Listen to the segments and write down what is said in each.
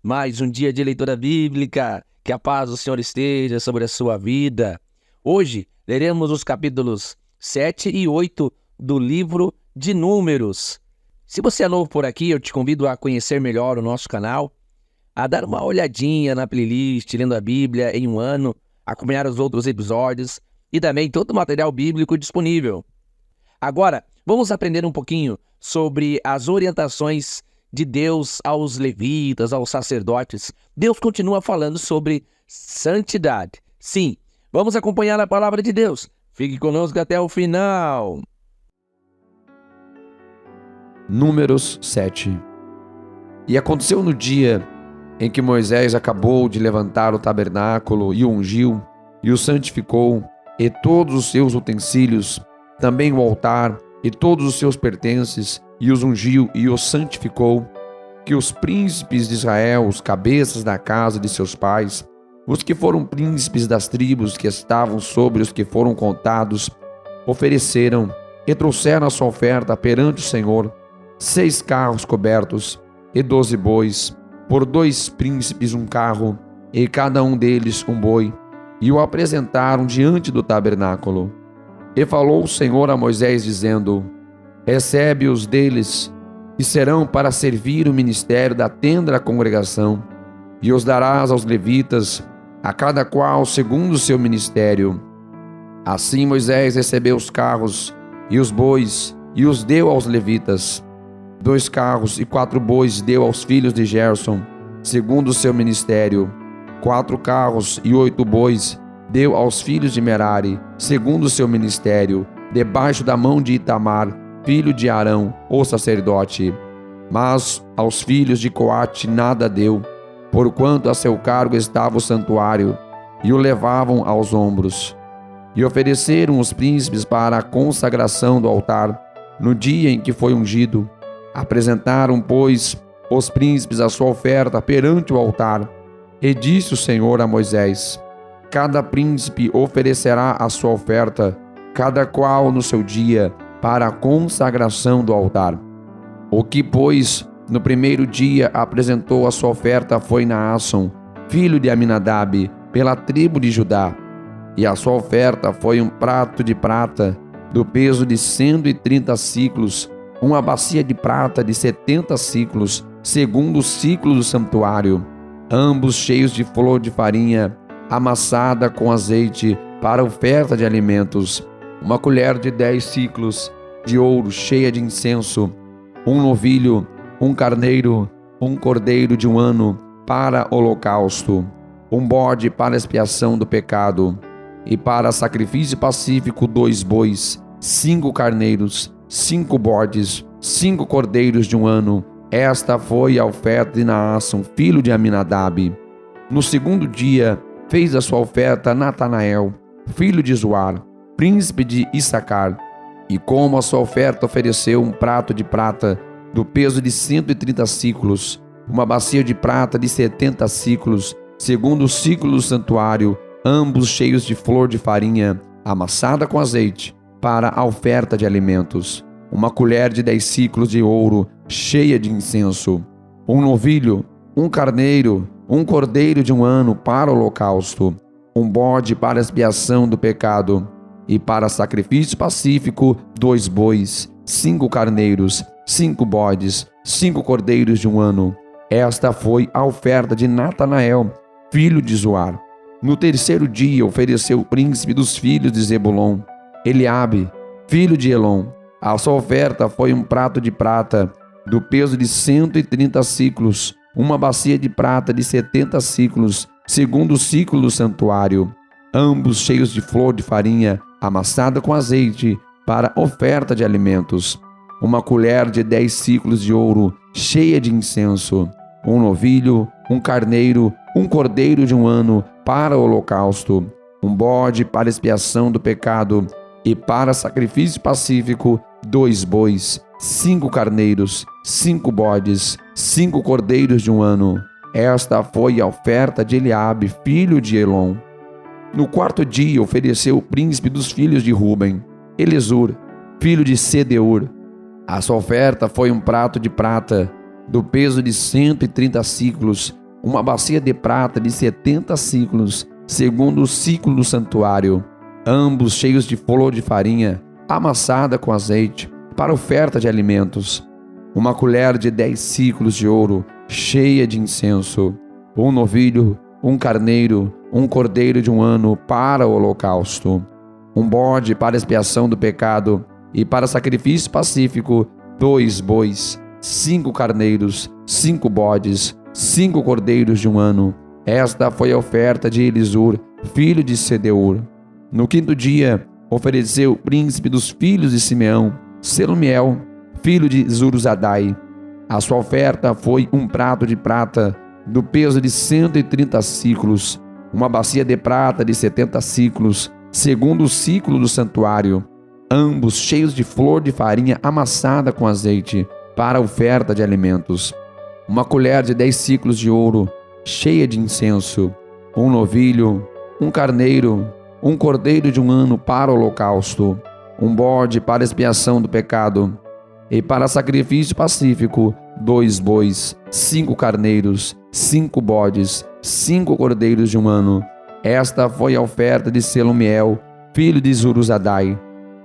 Mais um dia de leitura bíblica. Que a paz do Senhor esteja sobre a sua vida. Hoje leremos os capítulos 7 e 8 do livro de Números. Se você é novo por aqui, eu te convido a conhecer melhor o nosso canal, a dar uma olhadinha na playlist Lendo a Bíblia em um Ano, acompanhar os outros episódios e também todo o material bíblico disponível. Agora, vamos aprender um pouquinho sobre as orientações de Deus aos levitas, aos sacerdotes. Deus continua falando sobre santidade. Sim, vamos acompanhar a palavra de Deus. Fique conosco até o final. Números 7. E aconteceu no dia em que Moisés acabou de levantar o tabernáculo e o ungiu, e o santificou, e todos os seus utensílios, também o altar e todos os seus pertences, e os ungiu e os santificou, que os príncipes de Israel, os cabeças da casa de seus pais, os que foram príncipes das tribos que estavam sobre os que foram contados, ofereceram e trouxeram a sua oferta perante o Senhor, 6 carros cobertos e 12 bois, por 2 príncipes um carro, e cada um deles um boi, e o apresentaram diante do tabernáculo. E falou o Senhor a Moisés, dizendo: recebe-os deles, e serão para servir o ministério da tenda da congregação, e os darás aos levitas, a cada qual segundo o seu ministério. Assim Moisés recebeu os carros e os bois, e os deu aos levitas. 2 carros e 4 bois deu aos filhos de Gerson, segundo o seu ministério. 4 carros e 8 bois deu aos filhos de Merari, segundo o seu ministério, debaixo da mão de Itamar, filho de Arão, o sacerdote. Mas aos filhos de Coate nada deu, porquanto a seu cargo estava o santuário, e o levavam aos ombros. E ofereceram os príncipes para a consagração do altar, no dia em que foi ungido. Apresentaram, pois, os príncipes a sua oferta perante o altar. E disse o Senhor a Moisés: cada príncipe oferecerá a sua oferta, cada qual no seu dia, para a consagração do altar. O que, pois, no primeiro dia apresentou a sua oferta foi Naasson, filho de Aminadab, pela tribo de Judá. E a sua oferta foi um prato de prata, do peso de 130 siclos, uma bacia de prata de 70 siclos, segundo o ciclo do santuário, ambos cheios de flor de farinha, amassada com azeite, para oferta de alimentos, uma colher de 10 siclos de ouro cheia de incenso, um novilho, um carneiro, um cordeiro de um ano para holocausto, um bode para expiação do pecado, e para sacrifício pacífico 2 bois, 5 carneiros, 5 bodes, 5 cordeiros de um ano. Esta foi a oferta de Naasson, filho de Aminadab. No segundo dia fez a sua oferta Natanael, filho de Zoar, príncipe de Issacar, e como a sua oferta ofereceu um prato de prata do peso de 130 siclos, uma bacia de prata de 70 siclos, segundo o ciclo do santuário, ambos cheios de flor de farinha, amassada com azeite, para a oferta de alimentos, uma colher de 10 siclos de ouro, cheia de incenso, um novilho, um carneiro, um cordeiro de um ano para o holocausto, um bode para expiação do pecado, e para sacrifício pacífico 2 bois, 5 carneiros, 5 bodes, 5 cordeiros de um ano. Esta foi a oferta de Natanael, filho de Zoar. No terceiro dia ofereceu o príncipe dos filhos de Zebulon, Eliabe, filho de Elon. A sua oferta foi um prato de prata, do peso de 130 siclos, uma bacia de prata de 70 siclos, segundo o ciclo do santuário, ambos cheios de flor de farinha, amassada com azeite, para oferta de alimentos, uma colher de 10 siclos de ouro, cheia de incenso, um novilho, um carneiro, um cordeiro de um ano, para o holocausto, um bode para expiação do pecado, e para sacrifício pacífico 2 bois, 5 carneiros, 5 bodes, 5 cordeiros de um ano. Esta foi a oferta de Eliabe, filho de Elon. No quarto dia ofereceu o príncipe dos filhos de Ruben, Elisur, filho de Sedeur. A sua oferta foi um prato de prata, do peso de 130 siclos, uma bacia de prata de 70 siclos, segundo o ciclo do santuário, ambos cheios de flor de farinha, amassada com azeite, para oferta de alimentos, uma colher de 10 siclos de ouro, cheia de incenso, um novilho, um carneiro, um cordeiro de 1 ano para o holocausto, um bode para expiação do pecado e para sacrifício pacífico, 2 bois, 5 carneiros, 5 bodes, 5 cordeiros de 1 ano. Esta foi a oferta de Elisur, filho de Sedeur. No 5º dia, ofereceu o príncipe dos filhos de Simeão, Selumiel, filho de Zuruzadai. A sua oferta foi um prato de prata, do peso de 130 siclos, uma bacia de prata de 70 siclos, segundo o ciclo do santuário, ambos cheios de flor de farinha amassada com azeite, para oferta de alimentos, uma colher de 10 siclos de ouro, cheia de incenso, um novilho, um carneiro, um cordeiro de 1 ano para o holocausto, um bode para expiação do pecado, e para sacrifício pacífico, 2 bois, 5 carneiros, 5 bodes, 5 cordeiros de 1 ano. Esta foi a oferta de Selumiel, filho de Zuruzadai.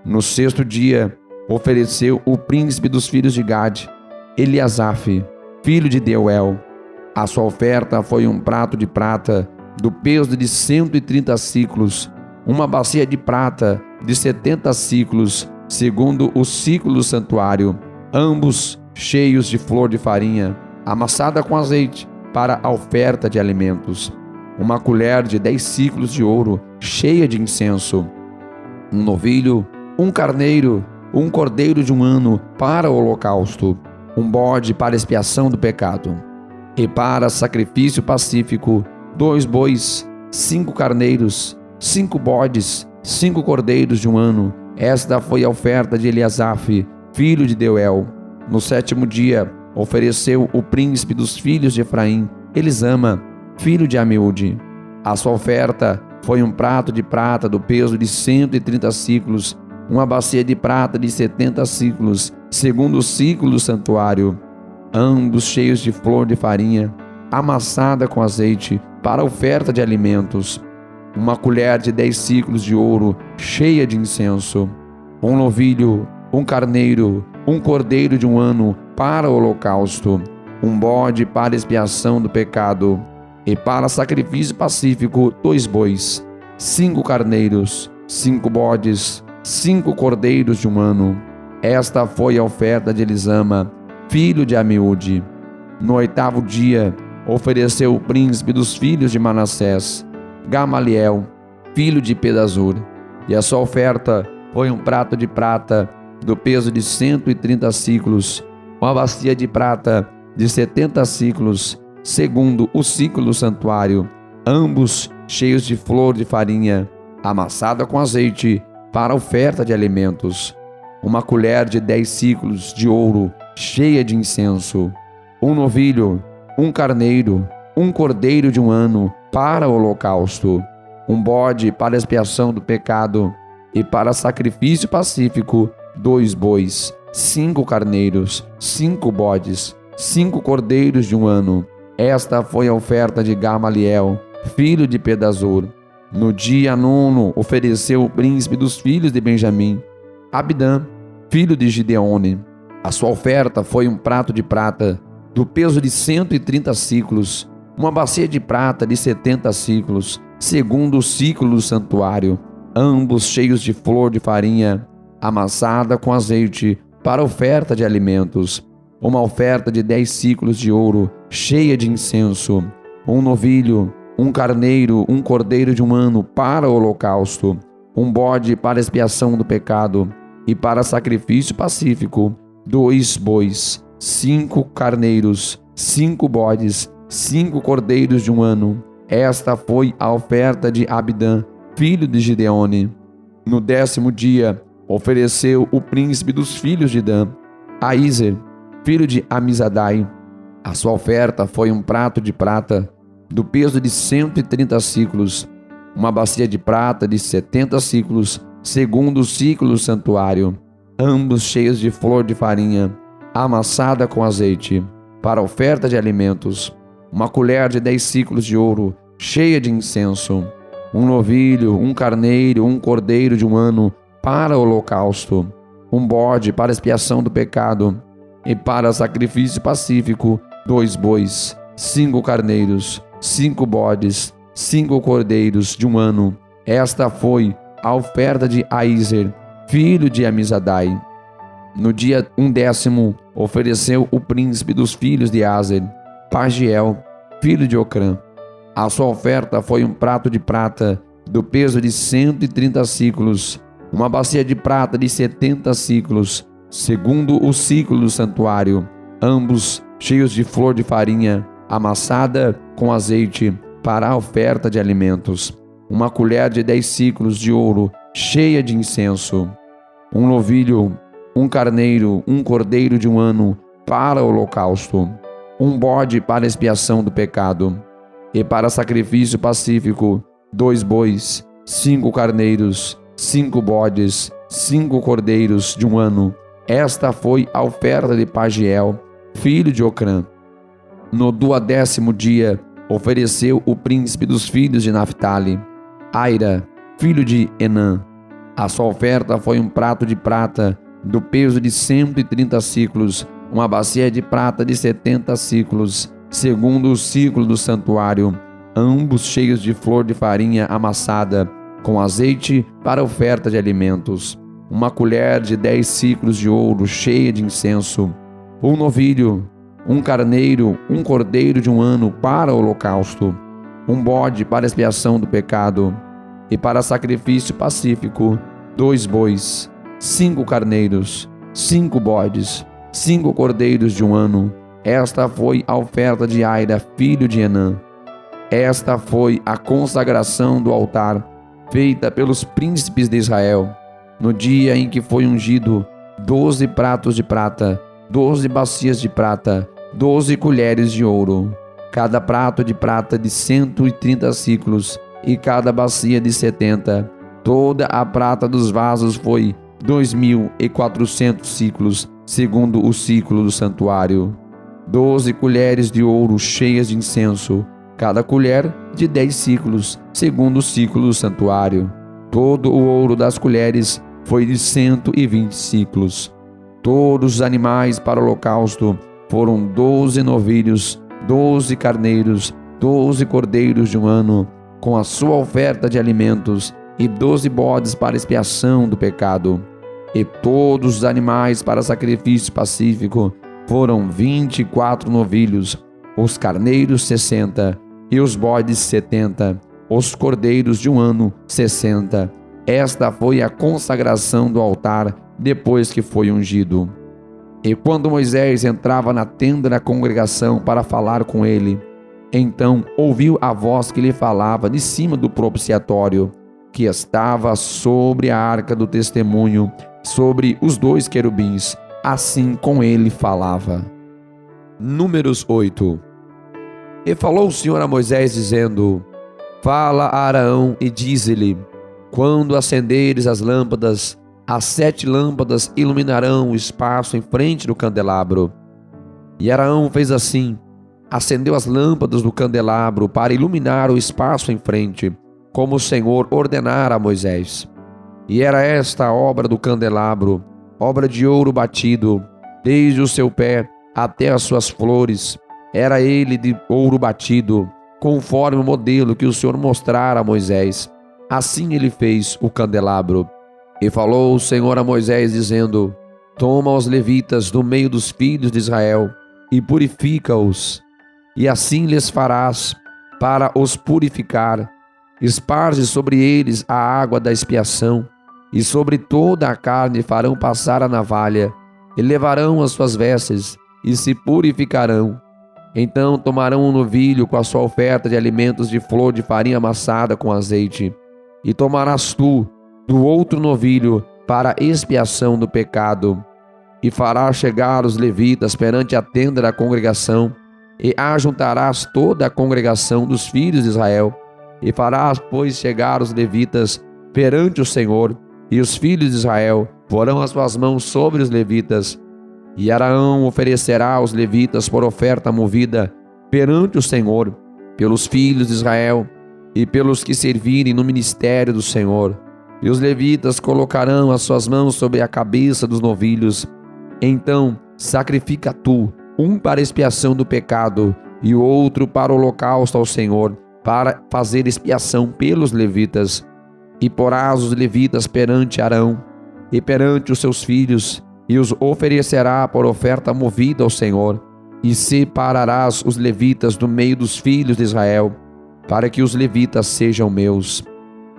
No 6º dia, ofereceu o príncipe dos filhos de Gade, Eliasaf, filho de Deuel. A sua oferta foi um prato de prata, do peso de 130 siclos, uma bacia de prata de 70 siclos, segundo o ciclo do santuário, ambos cheios de flor de farinha, amassada com azeite, para a oferta de alimentos, uma colher de 10 siclos de ouro, cheia de incenso, um novilho, um carneiro, um cordeiro de 1 ano para o holocausto, um bode para expiação do pecado, e para sacrifício pacífico, 2 bois, 5 carneiros, 5 bodes, 5 cordeiros de 1 ano. Esta foi a oferta de Eliasaf, filho de Deuel. No 7º dia, ofereceu o príncipe dos filhos de Efraim, Elisama, filho de Amiúde. A sua oferta foi um prato de prata do peso de 130 siclos, uma bacia de prata de 70 siclos, segundo o ciclo do santuário, ambos cheios de flor de farinha, amassada com azeite, para oferta de alimentos, uma colher de 10 siclos de ouro, cheia de incenso, um novilho, um carneiro, um cordeiro de 1 ano para o holocausto, um bode para expiação do pecado, e para sacrifício pacífico, 2 bois, 5 carneiros, 5 bodes, 5 cordeiros de 1 ano. Esta foi a oferta de Elisama, filho de Amiúde. No 8º dia, ofereceu o príncipe dos filhos de Manassés, Gamaliel, filho de Pedazur, e a sua oferta foi um prato de prata do peso de 130 siclos, uma bacia de prata de 70 siclos, segundo o ciclo do santuário, ambos cheios de flor de farinha, amassada com azeite, para oferta de alimentos, uma colher de 10 siclos de ouro, cheia de incenso, um novilho, um carneiro, um cordeiro de 1 ano para o holocausto, um bode para expiação do pecado, e para sacrifício pacífico, 2 bois, 5 carneiros, 5 bodes, 5 cordeiros de 1 ano. Esta foi a oferta de Gamaliel, filho de Pedazur. No dia 9, ofereceu o príncipe dos filhos de Benjamim, Abidã, filho de Gideone. A sua oferta foi um prato de prata, do peso de 130 siclos, uma bacia de prata de 70 siclos, segundo o ciclo do santuário, ambos cheios de flor de farinha, amassada com azeite, para oferta de alimentos, uma oferta de 10 siclos de ouro, cheia de incenso, um novilho, um carneiro, um cordeiro de 1 ano para o holocausto, um bode para expiação do pecado, e para sacrifício pacífico, 2 bois, 5 carneiros, 5 bodes, 5 cordeiros de 1 ano. Esta foi a oferta de Abidã, filho de Gideone. No 10º dia, ofereceu o príncipe dos filhos de Dan, Aízer, filho de Amizadai. A sua oferta foi um prato de prata, do peso de 130 siclos, uma bacia de prata de 70 siclos, segundo o ciclo do santuário, ambos cheios de flor de farinha, amassada com azeite, para oferta de alimentos, uma colher de 10 siclos de ouro, cheia de incenso, um novilho, um carneiro, um cordeiro de 1 ano, para o holocausto, um bode para expiação do pecado, e para sacrifício pacífico, 2 bois, 5 carneiros, 5 bodes, 5 cordeiros de 1 ano. Esta foi a oferta de Aízer, filho de Amizadai. No dia 10º, ofereceu o príncipe dos filhos de Aser, Pagiel, filho de Ocrã. A sua oferta foi um prato de prata do peso de 130 siclos, uma bacia de prata de 70 siclos, segundo o ciclo do santuário, ambos cheios de flor de farinha, amassada com azeite, para a oferta de alimentos, uma colher de 10 siclos de ouro, cheia de incenso, um novilho, um carneiro, um cordeiro de 1 ano, para o holocausto, um bode para expiação do pecado, e para sacrifício pacífico, 2 bois, 5 carneiros, 5 bodes, 5 cordeiros de 1 ano. Esta foi a oferta de Pagiel, filho de Ocrã. No 12º dia, ofereceu o príncipe dos filhos de Naphtali, Aira, filho de Enã. A sua oferta foi um prato de prata do peso de 130 siclos, uma bacia de prata de 70 siclos, segundo o ciclo do santuário, ambos cheios de flor de farinha amassada, com azeite para oferta de alimentos, uma colher de 10 siclos de ouro cheia de incenso, um novilho, um carneiro, um cordeiro de 1 ano para o holocausto, um bode para expiação do pecado, e para sacrifício pacífico, 2 bois, 5 carneiros, 5 bodes, 5 cordeiros de 1 ano. Esta foi a oferta de Aira, filho de Enã. Esta foi a consagração do altar, feita pelos príncipes de Israel, no dia em que foi ungido: 12 pratos de prata, 12 bacias de prata, 12 colheres de ouro, cada prato de prata de 130 siclos, e cada bacia de 70. Toda a prata dos vasos foi 2.400 siclos, segundo o ciclo do santuário. 12 colheres de ouro cheias de incenso, cada colher de 10 siclos, segundo o ciclo do santuário. Todo o ouro das colheres foi de 120 siclos. Todos os animais para o holocausto foram 12 novilhos, 12 carneiros, 12 cordeiros de 1 ano, com a sua oferta de alimentos, e 12 bodes para expiação do pecado. E todos os animais para sacrifício pacífico foram 24 novilhos, os carneiros 60, e os bodes 70, os cordeiros de 1 ano 60. Esta foi a consagração do altar depois que foi ungido. E quando Moisés entrava na tenda da congregação para falar com ele, então ouviu a voz que lhe falava de cima do propiciatório, que estava sobre a arca do testemunho, sobre os 2 querubins, assim com ele falava. Números 8. E falou o Senhor a Moisés, dizendo: Fala a Arão e dize-lhe: Quando acenderes as lâmpadas, as 7 lâmpadas iluminarão o espaço em frente do candelabro. E Arão fez assim, acendeu as lâmpadas do candelabro para iluminar o espaço em frente, como o Senhor ordenara a Moisés. E era esta a obra do candelabro, obra de ouro batido, desde o seu pé até as suas flores. Era ele de ouro batido, conforme o modelo que o Senhor mostrara a Moisés. Assim ele fez o candelabro. E falou o Senhor a Moisés, dizendo: Toma os levitas do meio dos filhos de Israel e purifica-os, e assim lhes farás para os purificar. Esparze sobre eles a água da expiação, e sobre toda a carne farão passar a navalha, e levarão as suas vestes, e se purificarão. Então tomarão um novilho com a sua oferta de alimentos de flor de farinha amassada com azeite, e tomarás tu do outro novilho para expiação do pecado, e farás chegar os levitas perante a tenda da congregação, e ajuntarás toda a congregação dos filhos de Israel, e farás, pois, chegar os levitas perante o Senhor, e os filhos de Israel porão as suas mãos sobre os levitas, e Arão oferecerá aos levitas por oferta movida perante o Senhor, pelos filhos de Israel e pelos que servirem no ministério do Senhor. E os levitas colocarão as suas mãos sobre a cabeça dos novilhos. Então sacrifica tu, um para expiação do pecado e o outro para o holocausto ao Senhor, para fazer expiação pelos levitas. E porás os levitas perante Arão e perante os seus filhos, e os oferecerá por oferta movida ao Senhor. E separarás os levitas do meio dos filhos de Israel, para que os levitas sejam meus.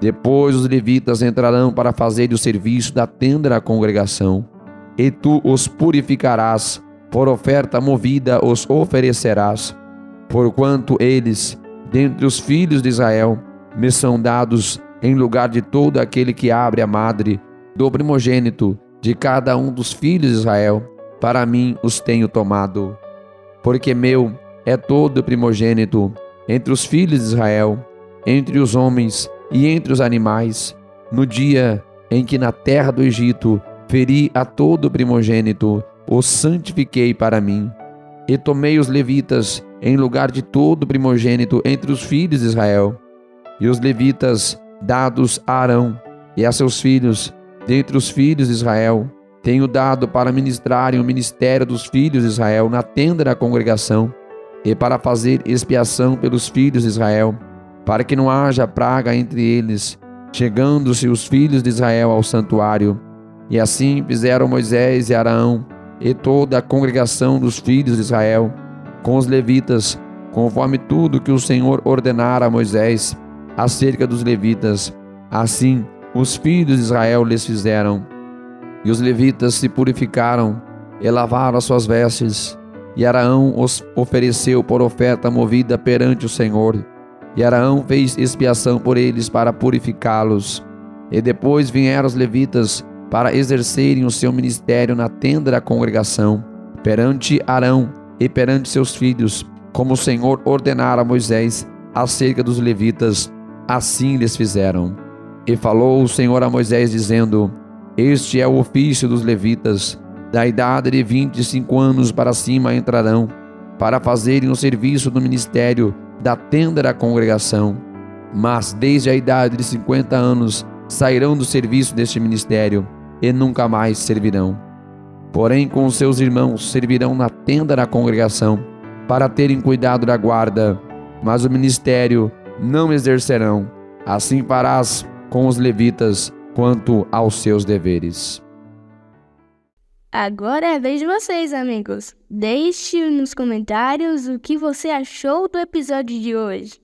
Depois os levitas entrarão para fazer o serviço da tenda da congregação, e tu os purificarás, por oferta movida os oferecerás, porquanto eles, dentre os filhos de Israel, me são dados em lugar de todo aquele que abre a madre, do primogênito de cada um dos filhos de Israel, para mim os tenho tomado. Porque meu é todo primogênito entre os filhos de Israel, entre os homens e entre os animais, no dia em que na terra do Egito feri a todo primogênito, os santifiquei para mim. E tomei os levitas em lugar de todo primogênito entre os filhos de Israel. E os levitas dados a Arão e a seus filhos, dentre os filhos de Israel, tenho dado para ministrarem o ministério dos filhos de Israel na tenda da congregação, e para fazer expiação pelos filhos de Israel, para que não haja praga entre eles, chegando-se os filhos de Israel ao santuário. E assim fizeram Moisés e Arão e toda a congregação dos filhos de Israel, com os levitas, conforme tudo que o Senhor ordenara a Moisés acerca dos levitas. Assim os filhos de Israel lhes fizeram. E os levitas se purificaram e lavaram as suas vestes, e Arão os ofereceu por oferta movida perante o Senhor. E Arão fez expiação por eles para purificá-los. E depois vieram os levitas para exercerem o seu ministério na tenda da congregação, perante Arão e perante seus filhos, como o Senhor ordenara a Moisés acerca dos levitas, assim lhes fizeram. E falou o Senhor a Moisés, dizendo: Este é o ofício dos levitas, da idade de 25 anos para cima entrarão, para fazerem o serviço do ministério da tenda da congregação. Mas desde a idade de 50 anos sairão do serviço deste ministério, e nunca mais servirão. Porém, com os seus irmãos servirão na tenda da congregação, para terem cuidado da guarda, mas o ministério não exercerão. Assim farás com os levitas quanto aos seus deveres. Agora é a vez de vocês, amigos. Deixe nos comentários o que você achou do episódio de hoje.